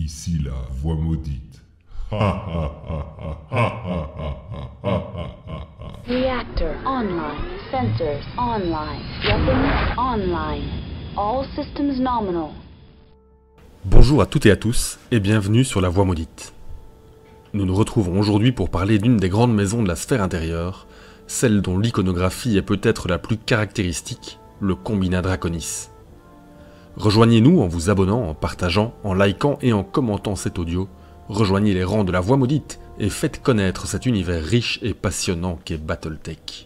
Ici la voix maudite. Reactor online. Sensors online. Weapons online. All systems nominal. Bonjour à toutes et à tous, et bienvenue sur La Voix Maudite. Nous nous retrouvons aujourd'hui pour parler d'une des grandes maisons de la sphère intérieure, celle dont l'iconographie est peut-être la plus caractéristique, le Combinat Draconis. Rejoignez-nous en vous abonnant, en partageant, en likant et en commentant cet audio. Rejoignez les rangs de La Voix Maudite et faites connaître cet univers riche et passionnant qu'est Battletech.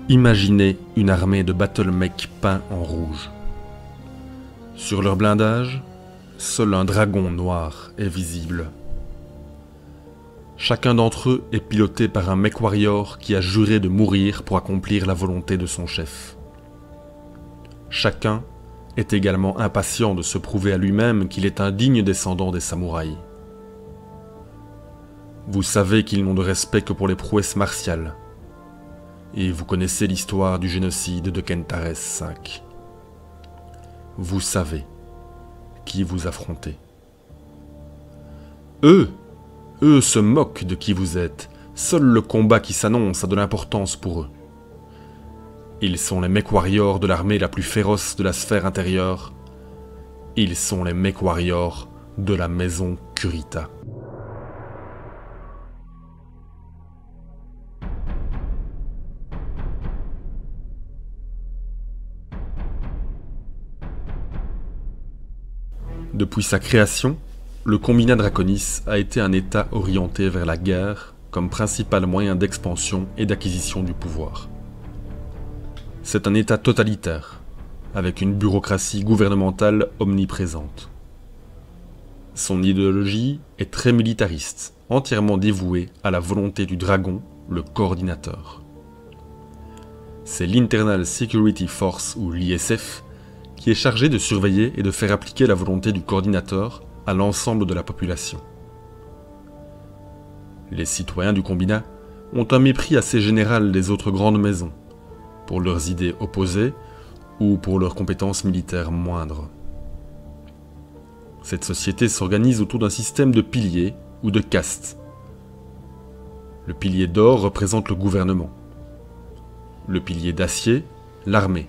Imaginez une armée de battlemechs peints en rouge. Sur leur blindage, seul un dragon noir est visible. Chacun d'entre eux est piloté par un mech warrior qui a juré de mourir pour accomplir la volonté de son chef. Chacun est également impatient de se prouver à lui-même qu'il est un digne descendant des samouraïs. Vous savez qu'ils n'ont de respect que pour les prouesses martiales. Et vous connaissez l'histoire du génocide de Kentares V. Vous savez qui vous affrontez. Eux se moquent de qui vous êtes. Seul le combat qui s'annonce a de l'importance pour eux. Ils sont les mech warriors de l'armée la plus féroce de la sphère intérieure. Ils sont les mech warriors de la maison Kurita. Depuis sa création, le Combinat Draconis a été un État orienté vers la guerre comme principal moyen d'expansion et d'acquisition du pouvoir. C'est un État totalitaire, avec une bureaucratie gouvernementale omniprésente. Son idéologie est très militariste, entièrement dévouée à la volonté du dragon, le coordinateur. C'est l'Internal Security Force, ou l'ISF, qui est chargé de surveiller et de faire appliquer la volonté du coordinateur à l'ensemble de la population. Les citoyens du Combinat ont un mépris assez général des autres grandes maisons, pour leurs idées opposées ou pour leurs compétences militaires moindres. Cette société s'organise autour d'un système de piliers ou de castes. Le pilier d'or représente le gouvernement. Le pilier d'acier, l'armée.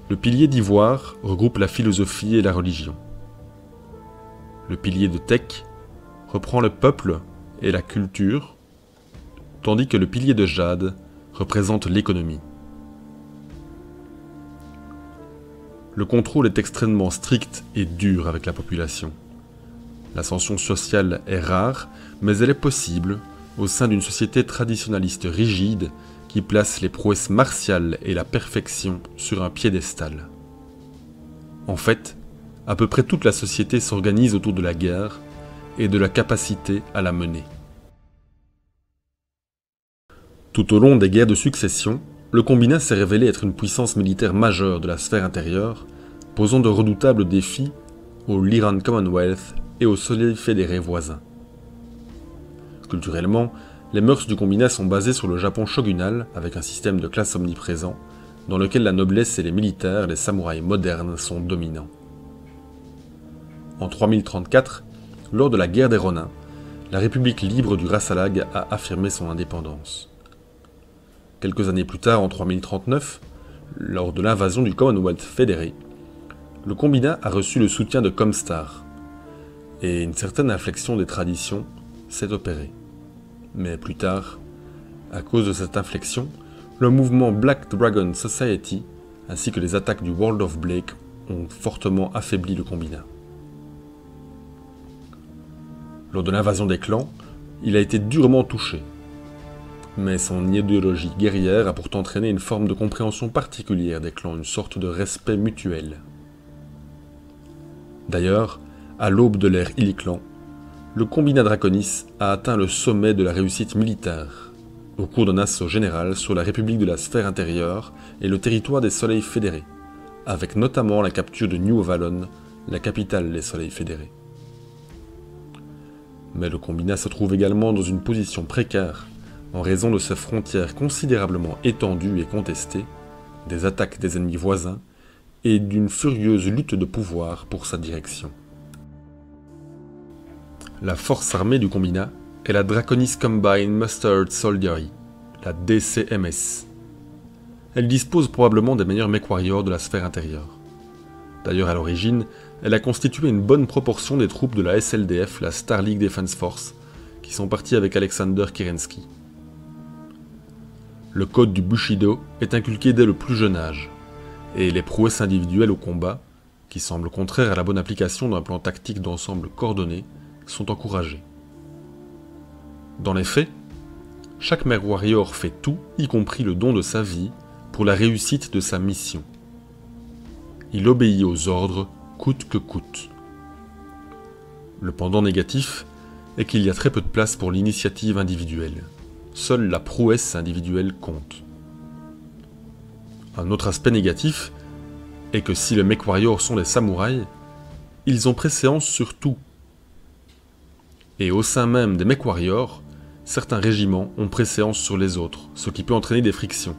Le pilier d'ivoire regroupe la philosophie et la religion. Le pilier de teck reprend le peuple et la culture, tandis que le pilier de jade représente l'économie. Le contrôle est extrêmement strict et dur avec la population. L'ascension sociale est rare, mais elle est possible au sein d'une société traditionnaliste rigide qui place les prouesses martiales et la perfection sur un piédestal. En fait, à peu près toute la société s'organise autour de la guerre et de la capacité à la mener. Tout au long des guerres de succession, le Combinat s'est révélé être une puissance militaire majeure de la sphère intérieure, posant de redoutables défis au Lyran Commonwealth et aux Soleils fédérés voisins. Culturellement, les mœurs du Combinat sont basées sur le Japon shogunal, avec un système de classe omniprésent, dans lequel la noblesse et les militaires, les samouraïs modernes, sont dominants. En 3034, lors de la guerre des Ronin, la République libre du Rassalag a affirmé son indépendance. Quelques années plus tard, en 3039, lors de l'invasion du Commonwealth fédéré, le Combinat a reçu le soutien de Comstar, et une certaine inflexion des traditions s'est opérée. Mais plus tard, à cause de cette inflexion, le mouvement Black Dragon Society ainsi que les attaques du World of Blake ont fortement affaibli le Combinat. Lors de l'invasion des clans, il a été durement touché. Mais son idéologie guerrière a pourtant entraîné une forme de compréhension particulière des clans, une sorte de respect mutuel. D'ailleurs, à l'aube de l'ère Illichlan, le Combinat Draconis a atteint le sommet de la réussite militaire, au cours d'un assaut général sur la République de la Sphère Intérieure et le territoire des Soleils Fédérés, avec notamment la capture de New Avalon, la capitale des Soleils Fédérés. Mais le Combinat se trouve également dans une position précaire en raison de ses frontières considérablement étendues et contestées, des attaques des ennemis voisins et d'une furieuse lutte de pouvoir pour sa direction. La force armée du Combinat est la Draconis Combined Mustered Soldiery, la DCMS. Elle dispose probablement des meilleurs mech-warriors de la sphère intérieure. D'ailleurs, à l'origine, elle a constitué une bonne proportion des troupes de la SLDF, la Star League Defense Force, qui sont partis avec Alexander Kerensky. Le code du Bushido est inculqué dès le plus jeune âge, et les prouesses individuelles au combat, qui semblent contraires à la bonne application d'un plan tactique d'ensemble coordonné, sont encouragées. Dans les faits, chaque mech warrior fait tout, y compris le don de sa vie, pour la réussite de sa mission. Il obéit aux ordres, coûte que coûte. Le pendant négatif est qu'il y a très peu de place pour l'initiative individuelle. Seule la prouesse individuelle compte. Un autre aspect négatif est que si les mech warriors sont des samouraïs, ils ont préséance sur tout. Et au sein même des mech warriors, certains régiments ont préséance sur les autres, ce qui peut entraîner des frictions.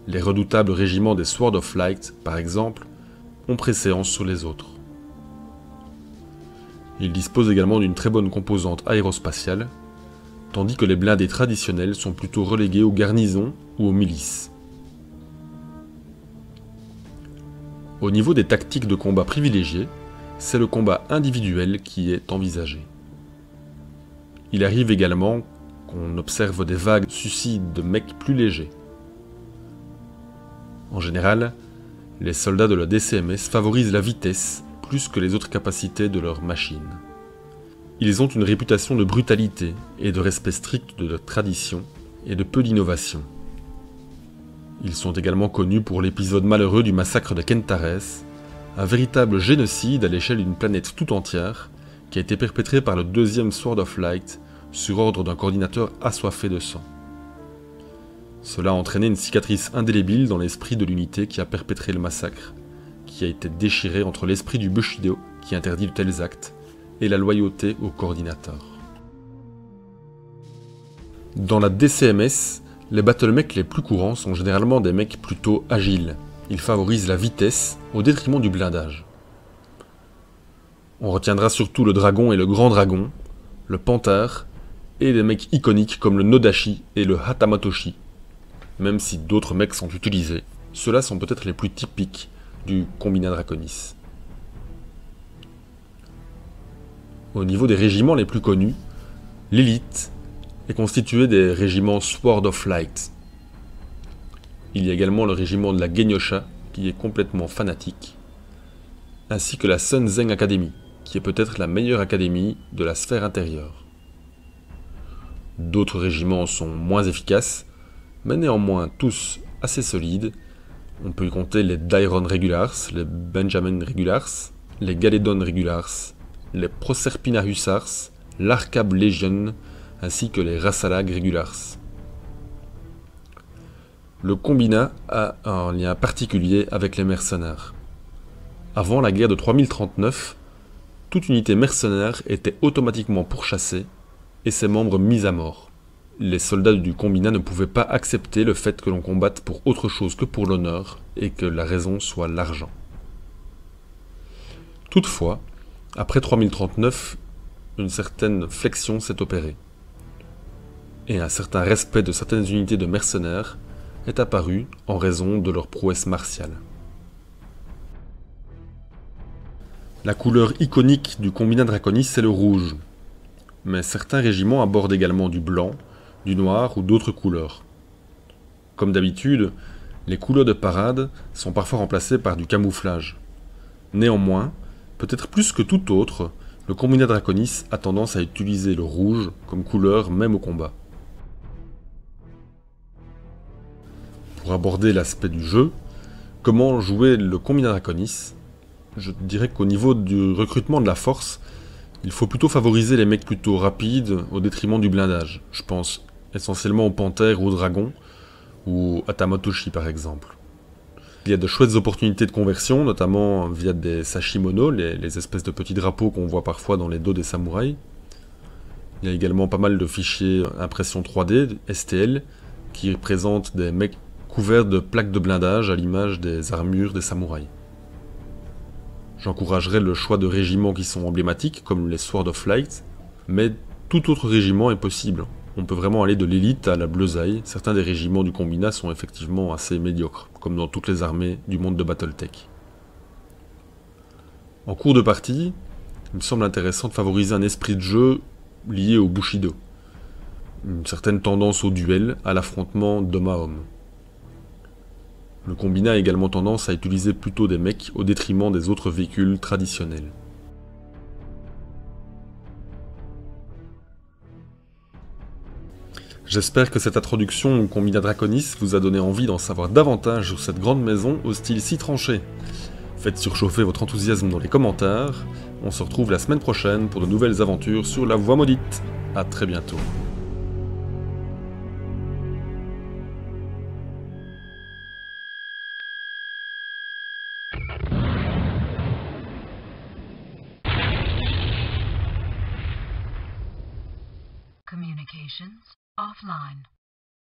Les redoutables régiments des Sword of Light, par exemple, ont préséance sur les autres. Ils disposent également d'une très bonne composante aérospatiale, tandis que les blindés traditionnels sont plutôt relégués aux garnisons ou aux milices. Au niveau des tactiques de combat privilégiées, c'est le combat individuel qui est envisagé. Il arrive également qu'on observe des vagues suicides de mecs plus légers. En général, les soldats de la DCMS favorisent la vitesse plus que les autres capacités de leur machine. Ils ont une réputation de brutalité et de respect strict de leur tradition et de peu d'innovation. Ils sont également connus pour l'épisode malheureux du massacre de Kentares, un véritable génocide à l'échelle d'une planète tout entière qui a été perpétré par le deuxième Sword of Light sur ordre d'un coordinateur assoiffé de sang. Cela a entraîné une cicatrice indélébile dans l'esprit de l'unité qui a perpétré le massacre, qui a été déchiré entre l'esprit du Bushido, qui interdit de tels actes, et la loyauté au coordinateur. Dans la DCMS, les battlemechs les plus courants sont généralement des mecs plutôt agiles. Ils favorisent la vitesse au détriment du blindage. On retiendra surtout le dragon et le grand dragon, le panthère, et des mecs iconiques comme le Nodashi et le Hatamatoshi. Même si d'autres mecs sont utilisés, ceux-là sont peut-être les plus typiques du Combinat Draconis. Au niveau des régiments les plus connus, l'élite est constituée des régiments Sword of Light. Il y a également le régiment de la Genyosha, qui est complètement fanatique, ainsi que la Sun Zeng Academy, qui est peut-être la meilleure académie de la sphère intérieure. D'autres régiments sont moins efficaces, mais néanmoins tous assez solides. On peut y compter les Dairon Regulars, les Benjamin Regulars, les Galedon Regulars, les Proserpina Hussars, l'Arcab Legion, ainsi que les Rassalag Regulars. Le Combinat a un lien particulier avec les mercenaires. Avant la guerre de 3039, toute unité mercenaire était automatiquement pourchassée et ses membres mis à mort. Les soldats du Combinat ne pouvaient pas accepter le fait que l'on combatte pour autre chose que pour l'honneur et que la raison soit l'argent. Toutefois, après 3039, une certaine flexion s'est opérée, et un certain respect de certaines unités de mercenaires est apparu en raison de leur prouesse martiale. La couleur iconique du Combinat Draconis, c'est le rouge, mais certains régiments abordent également du blanc, du noir ou d'autres couleurs. Comme d'habitude, les couleurs de parade sont parfois remplacées par du camouflage. Néanmoins, peut-être plus que tout autre, le Combinat Draconis a tendance à utiliser le rouge comme couleur même au combat. Pour aborder l'aspect du jeu, comment jouer le Combinat Draconis, je dirais qu'au niveau du recrutement de la force, il faut plutôt favoriser les mecs plutôt rapides au détriment du blindage. Je pense essentiellement aux panthères ou aux dragons, ou à Tamotoshi par exemple. Il y a de chouettes opportunités de conversion, notamment via des sashimono, les espèces de petits drapeaux qu'on voit parfois dans les dos des samouraïs. Il y a également pas mal de fichiers impression 3D, STL, qui représentent des mecs couverts de plaques de blindage à l'image des armures des samouraïs. J'encouragerais le choix de régiments qui sont emblématiques, comme les Sword of Light, mais tout autre régiment est possible. On peut vraiment aller de l'élite à la bleusaille. Certains des régiments du Combina sont effectivement assez médiocres, comme dans toutes les armées du monde de Battletech. En cours de partie, il me semble intéressant de favoriser un esprit de jeu lié au Bushido. Une certaine tendance au duel, à l'affrontement d'homme à homme. Le Combina a également tendance à utiliser plutôt des mechs au détriment des autres véhicules traditionnels. J'espère que cette introduction au Combina Draconis vous a donné envie d'en savoir davantage sur cette grande maison au style si tranché. Faites surchauffer votre enthousiasme dans les commentaires. On se retrouve la semaine prochaine pour de nouvelles aventures sur la Voie Maudite. A très bientôt. Communications offline.